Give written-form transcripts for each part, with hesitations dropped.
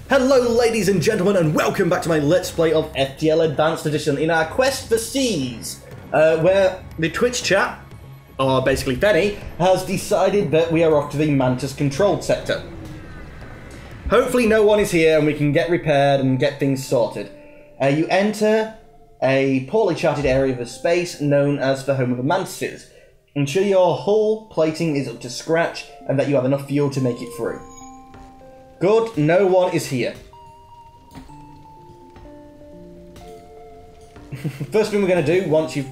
Hello ladies and gentlemen, and welcome back to my Let's Play of FTL Advanced Edition in our quest for Seas, where the Twitch chat, or basically Fenny, has decided that we are off to the Mantis controlled sector. Hopefully no one is here and we can get repaired and get things sorted. You enter a poorly charted area of the space known as the home of the Mantises. Ensure your hull plating is up to scratch and that you have enough fuel to make it through. Good, no one is here. First thing we're going to do, once you've...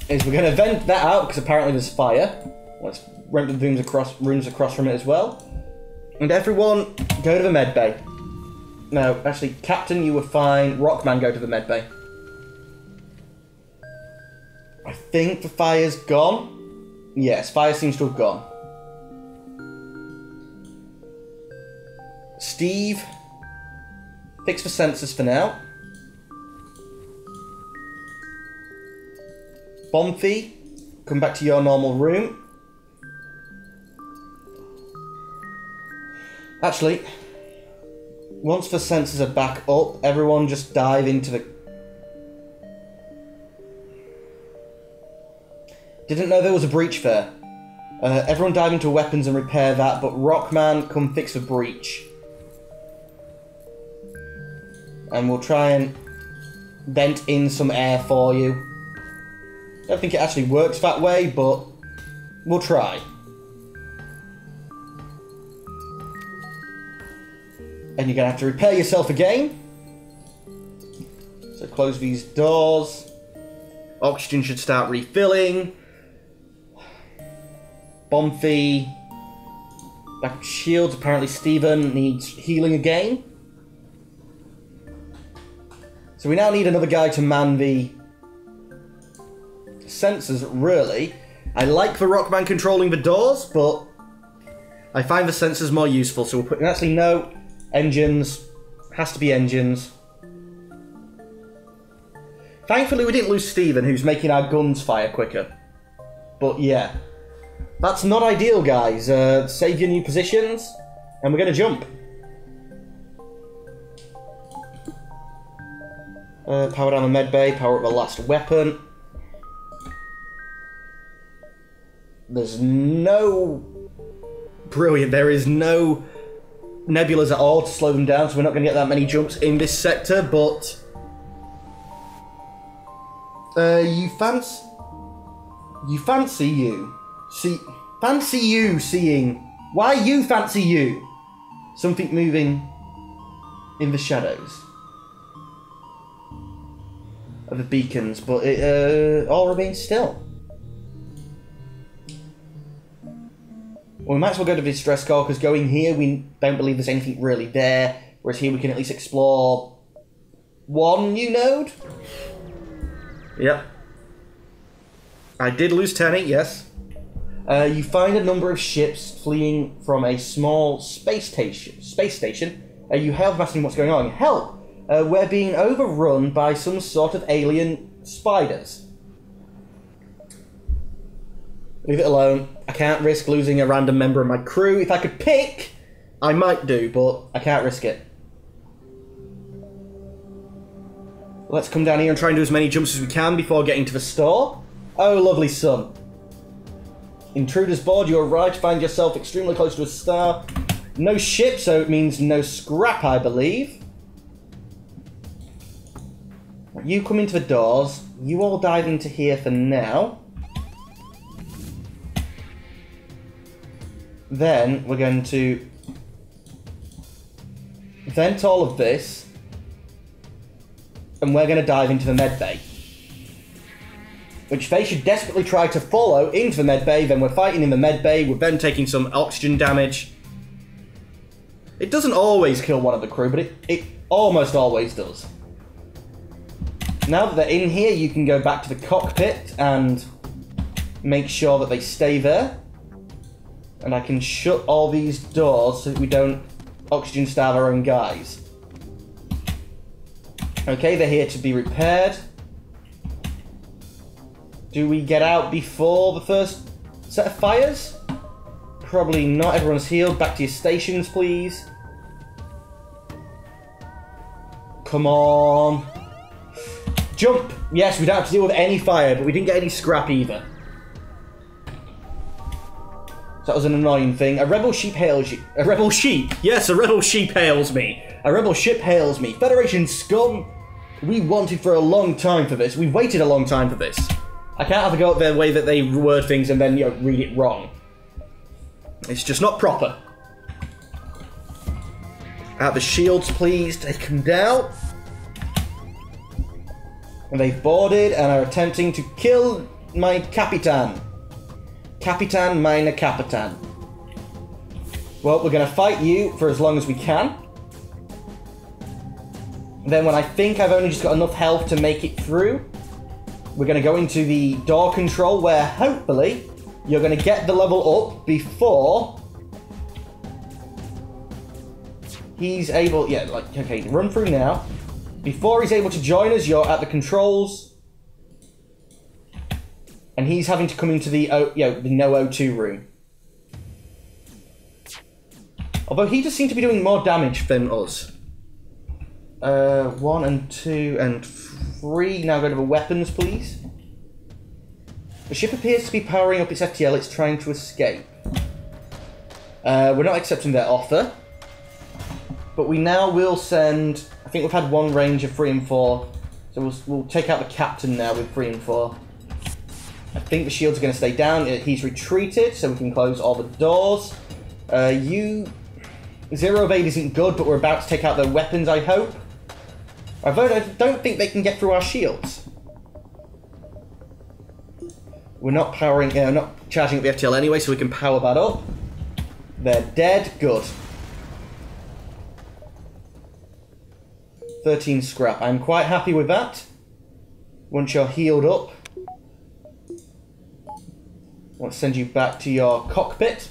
is we're going to vent that out, because apparently there's fire. Let's rent the rooms across from it as well. And everyone, go to the med bay. No, actually, Captain, you were fine. Rockman, go to the med bay. I think the fire's gone. Yes, fire seems to have gone. Steve, fix the sensors for now. Bomphy, come back to your normal room. Actually, once the sensors are back up, everyone just dive into the... Didn't know there was a breach there. Everyone dive into weapons and repair that, but Rockman, come fix the breach. And we'll try and vent in some air for you. Don't think it actually works that way, but we'll try. And you're going to have to repair yourself again. So close these doors. Oxygen should start refilling. Bomphy. Back shields. Apparently Steven needs healing again. So we now need another guy to man the sensors, really. I like the Rockman controlling the doors, but I find the sensors more useful. So we're putting... Actually, no. Engines. Has to be engines. Thankfully, we didn't lose Steven, who's making our guns fire quicker. But yeah. That's not ideal, guys. Save your new positions, and we're going to jump. Power down the med bay, power up the last weapon. There's no... Brilliant, there is no nebulas at all to slow them down, so we're not going to get that many jumps in this sector, but... fancy you seeing... Why you fancy you? Something moving in the shadows of the beacons, but it all remains still. Well, we might as well go to the distress call, because going here, we don't believe there's anything really there, whereas here we can at least explore one new node. Yep. I did lose Tenny, yes. You find a number of ships fleeing from a small space station. You hail them asking what's going on. Help! We're being overrun by some sort of alien spiders. Leave it alone. I can't risk losing a random member of my crew. If I could pick, I might do, but I can't risk it. Let's come down here and try and do as many jumps as we can before getting to the store. Oh, lovely sun. Intruders board, you arrive to find yourself extremely close to a star. No ship, so it means no scrap, I believe. You come into the doors. You all dive into here for now. Then we're going to vent all of this, and we're going to dive into the med bay, which they should desperately try to follow into the med bay. Then we're fighting in the med bay. We're then taking some oxygen damage. It doesn't always kill one of the crew, but it almost always does. Now that they're in here, you can go back to the cockpit and make sure that they stay there. And I can shut all these doors so that we don't oxygen starve our own guys. Okay, they're here to be repaired. Do we get out before the first set of fires? Probably not. Everyone's healed. Back to your stations, please. Come on. Jump! Yes, we don't have to deal with any fire, but we didn't get any scrap either. So that was an annoying thing. A rebel sheep hails you. A rebel sheep? Yes, a rebel sheep hails me. A rebel ship hails me. Federation scum! We wanted for a long time for this. We've waited a long time for this. I can't have a go at the way that they word things and then, you know, read it wrong. It's just not proper. Out the shields, please. Take them down. And they've boarded and are attempting to kill my Capitan. Capitan, meine Capitan. Well, we're going to fight you for as long as we can. And then when I think I've only just got enough health to make it through, we're going to go into the door control where hopefully you're going to get the level up before he's able... Yeah, like, okay, run through now. Before he's able to join us, you're at the controls. And he's having to come into the, the no O2 room. Although he does seem to be doing more damage than us. 1 and 2 and 3. Now go to the weapons, please. The ship appears to be powering up its FTL. It's trying to escape. We're not accepting their offer. But we now will send... I think we've had one range of 3 and 4. So we'll take out the captain now with 3 and 4. I think the shields are going to stay down. He's retreated, so we can close all the doors. Zero evade isn't good, but we're about to take out their weapons, I hope. I don't think they can get through our shields. We're not powering... not charging up the FTL anyway, so we can power that up. They're dead. Good. 13 scrap. I'm quite happy with that. Once you're healed up, I want to send you back to your cockpit.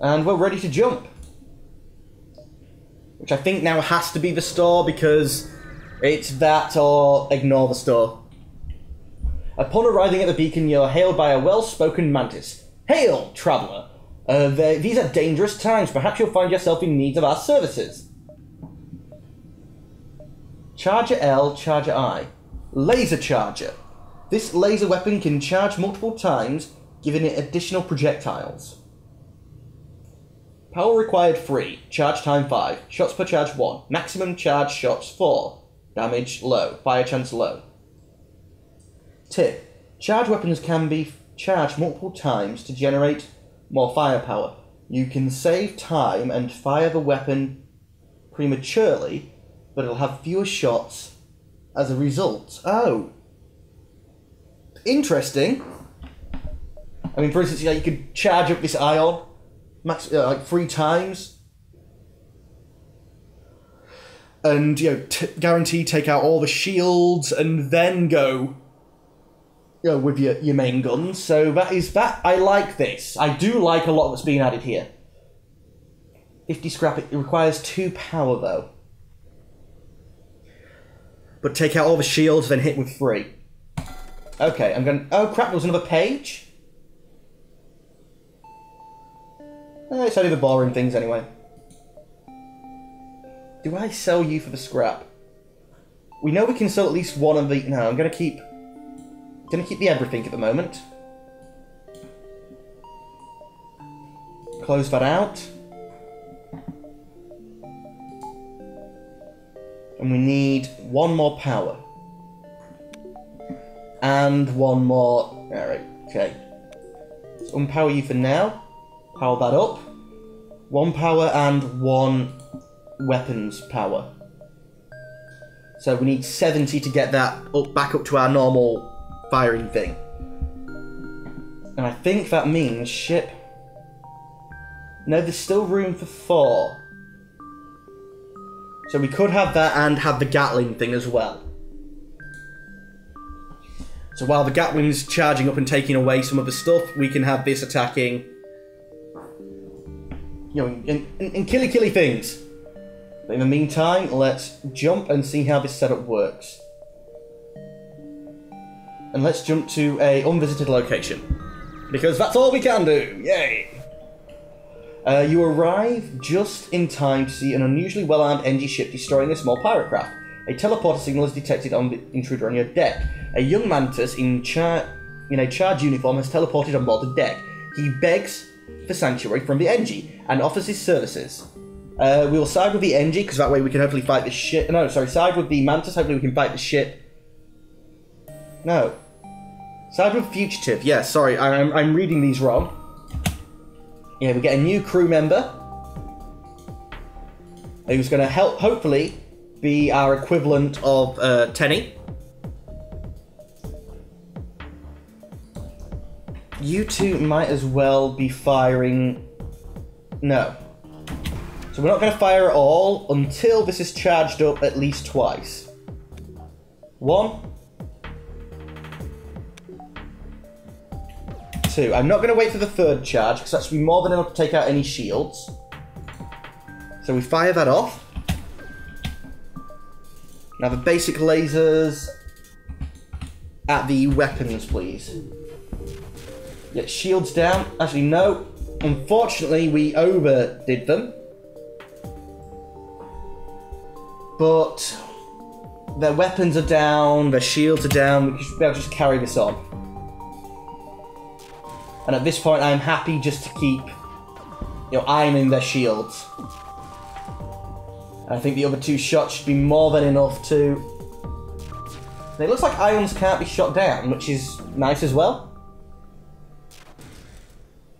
And we're ready to jump. Which I think now has to be the store because it's that or ignore the store. Upon arriving at the beacon, you're hailed by a well-spoken mantis. Hail, traveller! These are dangerous times. Perhaps you'll find yourself in need of our services. Charger L, Charger I. Laser Charger. This laser weapon can charge multiple times, giving it additional projectiles. Power required 3. Charge time 5. Shots per charge 1. Maximum charge shots 4. Damage low. Fire chance low. Tip. Charge weapons can be charged multiple times to generate more firepower. You can save time and fire the weapon prematurely, but it'll have fewer shots as a result. Oh. Interesting. I mean, for instance, you could charge up this ion like 3 times. And, guarantee take out all the shields and then go with your main guns. So that. I like this. I do like a lot that's being added here. 50 scrap. It requires 2 power, though. But take out all the shields, then hit with 3. Okay, I'm going to... Oh, crap, there was another page? It's only the boring things, anyway. Do I sell you for the scrap? We know we can sell at least one of the... No, I'm going to keep... the everything at the moment. Close that out. And we need 1 more power. And 1 more... Alright, okay. Let's unpower you for now. Power that up. 1 power and 1 weapons power. So we need 70 to get that back up to our normal firing thing. And I think that means ship... No, there's still room for 4. So we could have that and have the Gatling thing as well. So while the Gatling's charging up and taking away some of the stuff, we can have this attacking... and killy things. But in the meantime, let's jump and see how this setup works. And let's jump to a unvisited location. Because that's all we can do. Yay! You arrive just in time to see an unusually well-armed NG ship destroying a small pirate craft. A teleporter signal is detected on the intruder on your deck. A young mantis in a charge uniform has teleported on board the deck. He begs for sanctuary from the NG and offers his services. We will side with the NG because that way we can hopefully fight the ship. No, sorry, side with the mantis. Hopefully we can fight the ship. No. Side with fugitive. Yeah, sorry, I'm reading these wrong. Yeah, we get a new crew member who's going to help, hopefully, be our equivalent of Tenny. You two might as well be firing... No. So we're not going to fire at all until this is charged up at least twice. 1. 2. I'm not going to wait for the third charge, because that should be more than enough to take out any shields. So we fire that off. Now the basic lasers at the weapons, please. Get shields down. Actually, no. Unfortunately, we overdid them. But their weapons are down, their shields are down. We should be able to just carry this on. And at this point, I'm happy just to keep, ironing their shields. And I think the other 2 shots should be more than enough to... And it looks like ions can't be shot down, which is nice as well.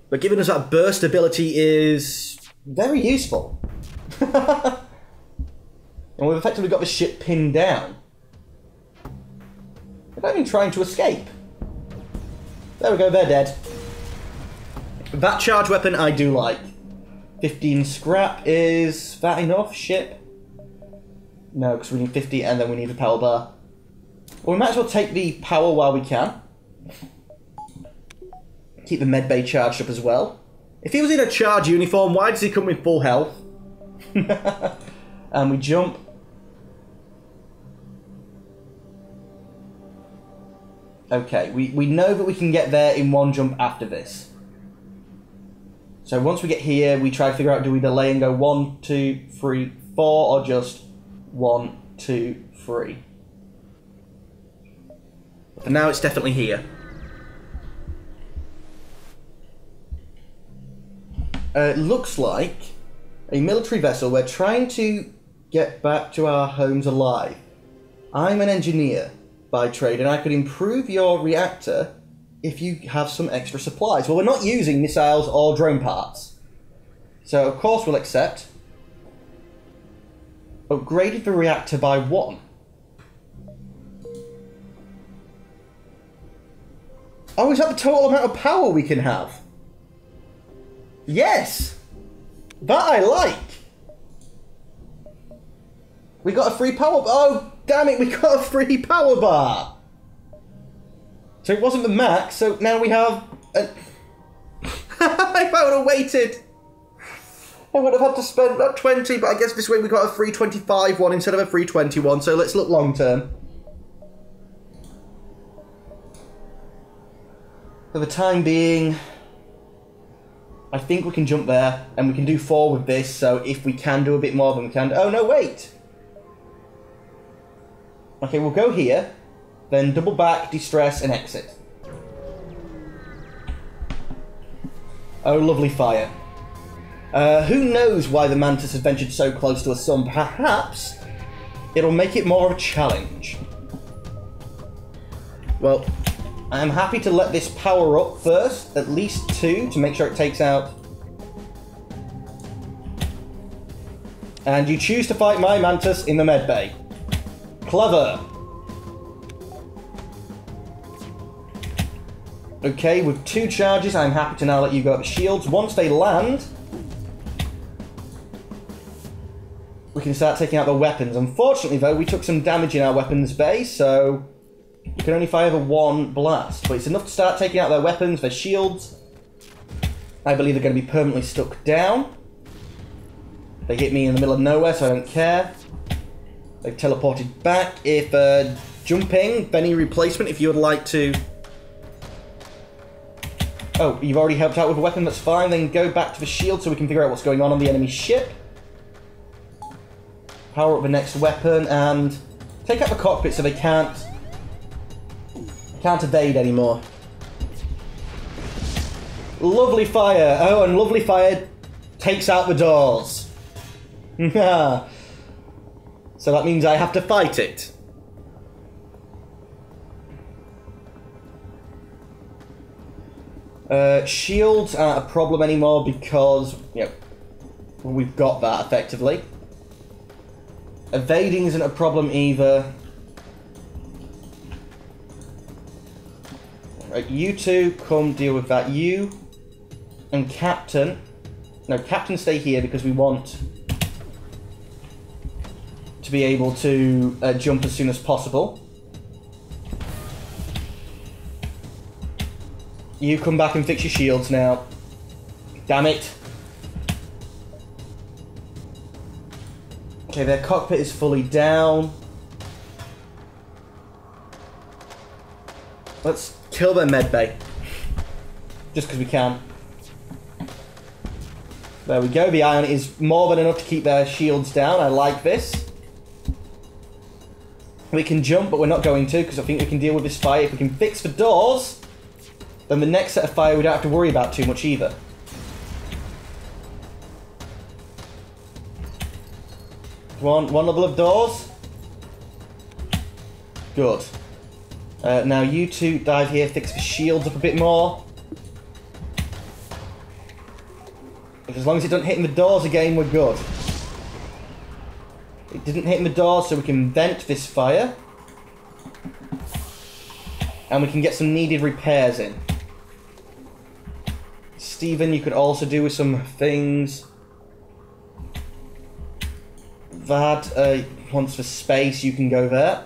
But giving us that burst ability is very useful. And we've effectively got the ship pinned down. They're not even trying to escape. There we go, they're dead. That charge weapon I do like. 15 scrap, is that enough? Ship? No, because we need 50 and then we need the power bar. Well, we might as well take the power while we can. Keep the medbay charged up as well. If he was in a charge uniform, why does he come with full health? And we jump. Okay, we know that we can get there in one jump after this. So once we get here, we try to figure out, do we delay and go 1, 2, 3, 4, or just 1, 2, 3? But for now, it's definitely here. It looks like a military vessel. We're trying to get back to our homes alive. I'm an engineer by trade, and I could improve your reactor if you have some extra supplies. Well, we're not using missiles or drone parts. So, of course, we'll accept. Upgraded the reactor by 1. Oh, is that the total amount of power we can have? Yes! That I like! We got a free power bar. Oh, damn it, we got a free power bar! So it wasn't the max, so now we have a... If I would have waited, I would have had to spend not 20, but I guess this way we got a free 25 one instead of a free 21, so let's look long term. For the time being, I think we can jump there, and we can do 4 with this, so if we can do a bit more, then we can... Oh, no, wait! Okay, we'll go here, then double back, distress, and exit. Oh, lovely fire. Who knows why the Mantis has ventured so close to a sun? Perhaps it'll make it more of a challenge. Well, I'm happy to let this power up first, at least 2, to make sure it takes out. And you choose to fight my Mantis in the medbay. Clever. Okay, with 2 charges, I'm happy to now let you go at the shields. Once they land, we can start taking out the weapons. Unfortunately, though, we took some damage in our weapons bay, so we can only fire the 1 blast. But it's enough to start taking out their weapons, their shields. I believe they're going to be permanently stuck down. They hit me in the middle of nowhere, so I don't care. They've teleported back. If jumping, Benny replacement, if you would like to Oh, you've already helped out with a weapon, that's fine. Then go back to the shield so we can figure out what's going on the enemy ship. Power up the next weapon and take out the cockpit so they can't evade anymore. Lovely fire. Oh, and lovely fire takes out the doors. So that means I have to fight it. Shields aren't a problem anymore because, you know, we've got that effectively. Evading isn't a problem either. Right, you two come deal with that. You and Captain. No, Captain stay here because we want to be able to jump as soon as possible. You come back and fix your shields now. Damn it. Okay, their cockpit is fully down. Let's kill their medbay. Just because we can. There we go. The iron is more than enough to keep their shields down. I like this. We can jump, but we're not going to because I think we can deal with this fire. If we can fix the doors, then the next set of fire we don't have to worry about too much either. One level of doors. Good. Now you two dive here, fix the shields up a bit more. As long as it doesn't hit in the doors again, we're good. It didn't hit in the doors, so we can vent this fire. And we can get some needed repairs in. Stephen, you could also do with some things. That wants for space, you can go there.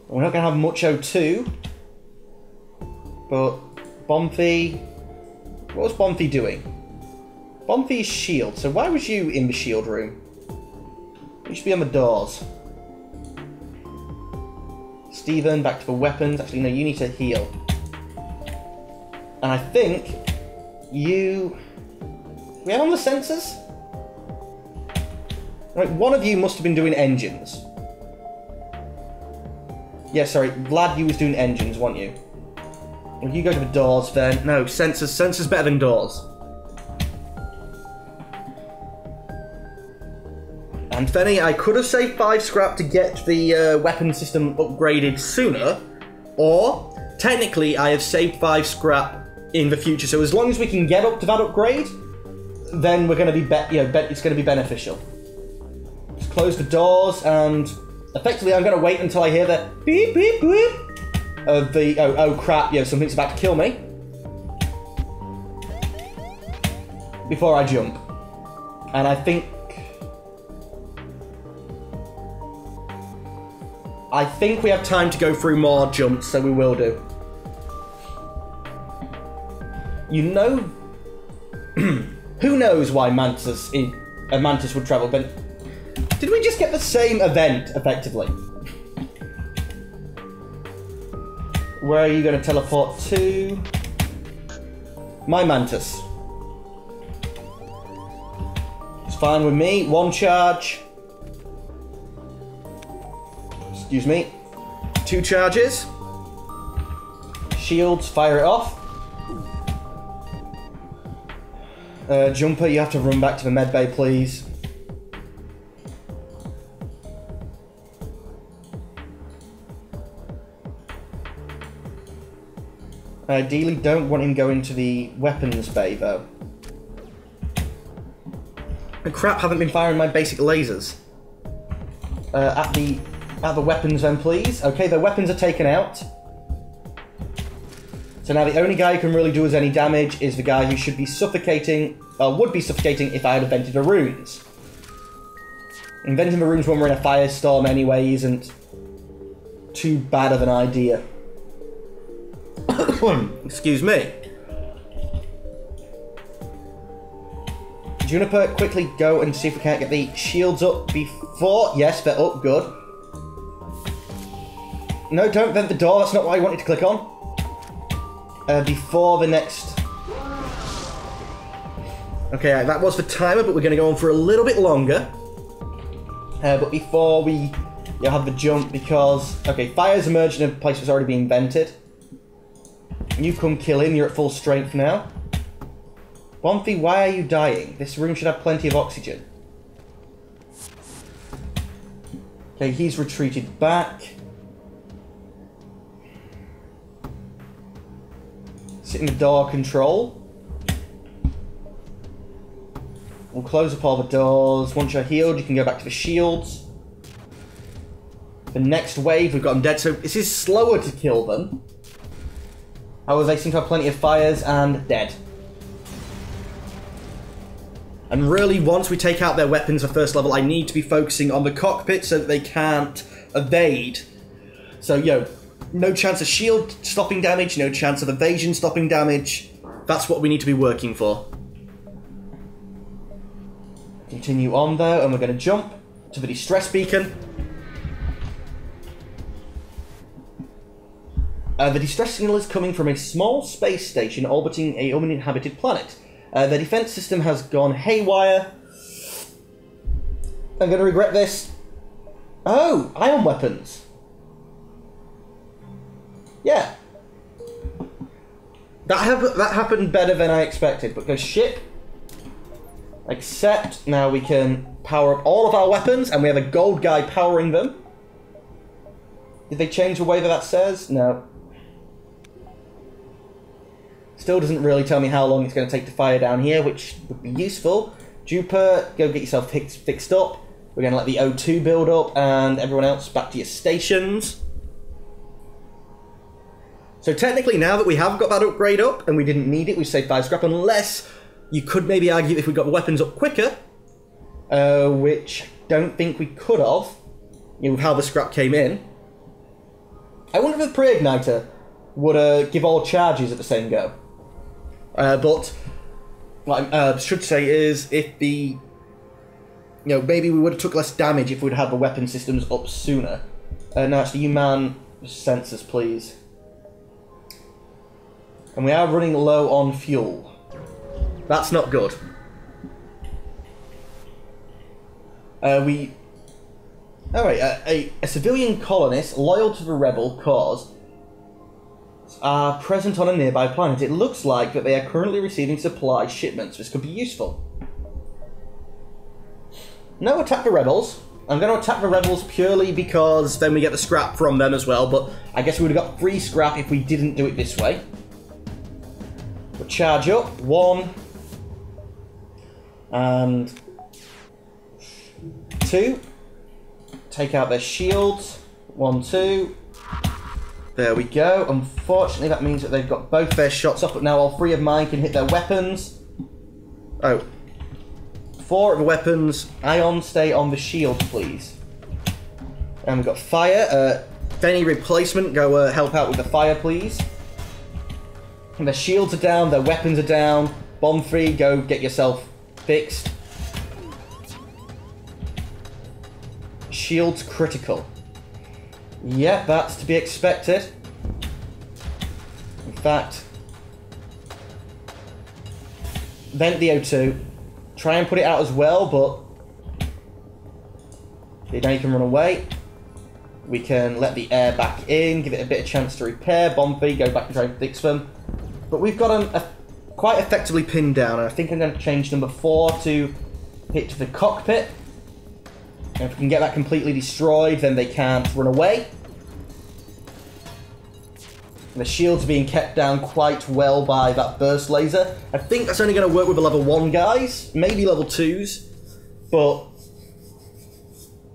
We're not going to have much O2. But Bomphy... What was Bomphy doing? Bomphy's shield. So why was you in the shield room? You should be on the doors. Stephen, back to the weapons. Actually, no, you need to heal. And I think you... We have on the sensors? Right, one of you must have been doing engines. Yeah, sorry, Vlad, you was doing engines, weren't you? Well, you go to the doors then. No, sensors. Sensors better than doors. And Fenny, I could have saved 5 scrap to get the weapon system upgraded sooner, or technically I have saved 5 scrap in the future. So as long as we can get up to that upgrade, then we're going to be, it's going to be beneficial. Just close the doors, and effectively I'm going to wait until I hear the beep beep beep of the oh crap, something's about to kill me before I jump. And I think we have time to go through more jumps, so we will do. You know, who knows why Mantis would travel, but did we just get the same event, effectively? Where are you going to teleport to? My Mantis. It's fine with me. 1 charge. Excuse me. 2 charges. Shields, fire it off. Jumper, you have to run back to the medbay, please. I ideally don't want him going to the weapons bay, though. Oh, crap, haven't been firing my basic lasers. At the weapons then, please. Okay, the weapons are taken out. So now the only guy who can really do us any damage is the guy who should be suffocating, would be suffocating if I had invented the runes. Inventing the runes when we're in a firestorm anyway isn't too bad of an idea. Excuse me. Juniper, quickly go and see if we can't get the shields up before... Yes, they're up, good. No, don't vent the door, that's not what I wanted to click on. before the next... Okay, that was the timer, but we're going to go on for a little bit longer. But before we have the jump, because... Okay, fire's emerged in a place that's already been invented. You come kill him, you're at full strength now. Bonfi, why are you dying? This room should have plenty of oxygen. Okay, he's retreated back. Sit in the door control. We'll close up all the doors. Once you're healed, you can go back to the shields. The next wave, we've got them dead, so this is slower to kill them. However, they seem to have plenty of fires and dead. And really, once we take out their weapons for first level, I need to be focusing on the cockpit so that they can't evade. So, no chance of shield stopping damage, no chance of evasion stopping damage. That's what we need to be working for. Continue on, though, and we're going to jump to the distress beacon. The distress signal is coming from a small space station orbiting a uninhabited planet. The defense system has gone haywire. I'm going to regret this. Oh, ion weapons. Yeah. That happened better than I expected, because ship. Except now we can power up all of our weapons, and we have a gold guy powering them. Did they change the way that says? No. Still doesn't really tell me how long it's going to take to fire down here, which would be useful. Juper, go get yourself fixed up. We're going to let the O2 build up, and everyone else back to your stations. So technically, now that we have got that upgrade up, and we didn't need it, we saved 5 scrap, unless you could maybe argue if we got the weapons up quicker, which I don't think we could have, with how the scrap came in. I wonder if the pre-igniter would give all charges at the same go. But what I should say is, if the... maybe we would have took less damage if we'd had the weapon systems up sooner. No, actually, you man sensors, please. And we are running low on fuel. That's not good. Alright, a civilian colonist loyal to the rebel cause are present on a nearby planet. It looks like that they are currently receiving supply shipments. This could be useful. No, attack the rebels. I'm going to attack the rebels purely because then we get the scrap from them as well, but I guess we would have got free scrap if we didn't do it this way. We'll charge up. 1 and 2. Take out their shields. 1, 2. There we go. Unfortunately, that means that they've got both their shots off, but now all 3 of mine can hit their weapons. Oh. 4 of the weapons. Ion, stay on the shield, please. And we've got fire. Any replacement, go help out with the fire, please. And their shields are down, their weapons are down. Bomb free, go get yourself fixed. Shields critical. Yep, that's to be expected. In fact, vent the O2. Try and put it out as well, but now you can run away. We can let the air back in, give it a bit of chance to repair. Bomb free, go back and try and fix them. But we've got them quite effectively pinned down, and I think I'm going to change number 4 to hit the cockpit. And if we can get that completely destroyed, then they can't run away. And the shields are being kept down quite well by that burst laser. I think that's only going to work with the level 1 guys, maybe level 2s, but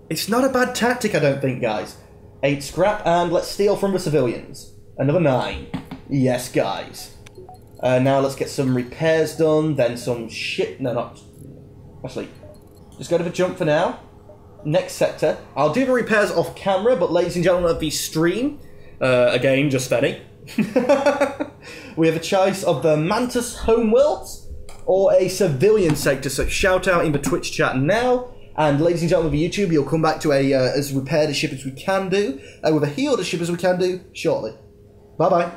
it's not a bad tactic, I don't think, guys. 8 scrap, and let's steal from the civilians. Another 9. Yes, guys. Now let's get some repairs done, then some shit. No, not. Actually, just go to the jump for now. Next sector. I'll do the repairs off camera, but ladies and gentlemen of the stream, again, just Fenny. We have a choice of the Mantis homeworlds or a civilian sector, so shout out in the Twitch chat now. And ladies and gentlemen of YouTube, you'll come back to a as repaired a ship as we can do, with a healed a ship as we can do shortly. Bye bye.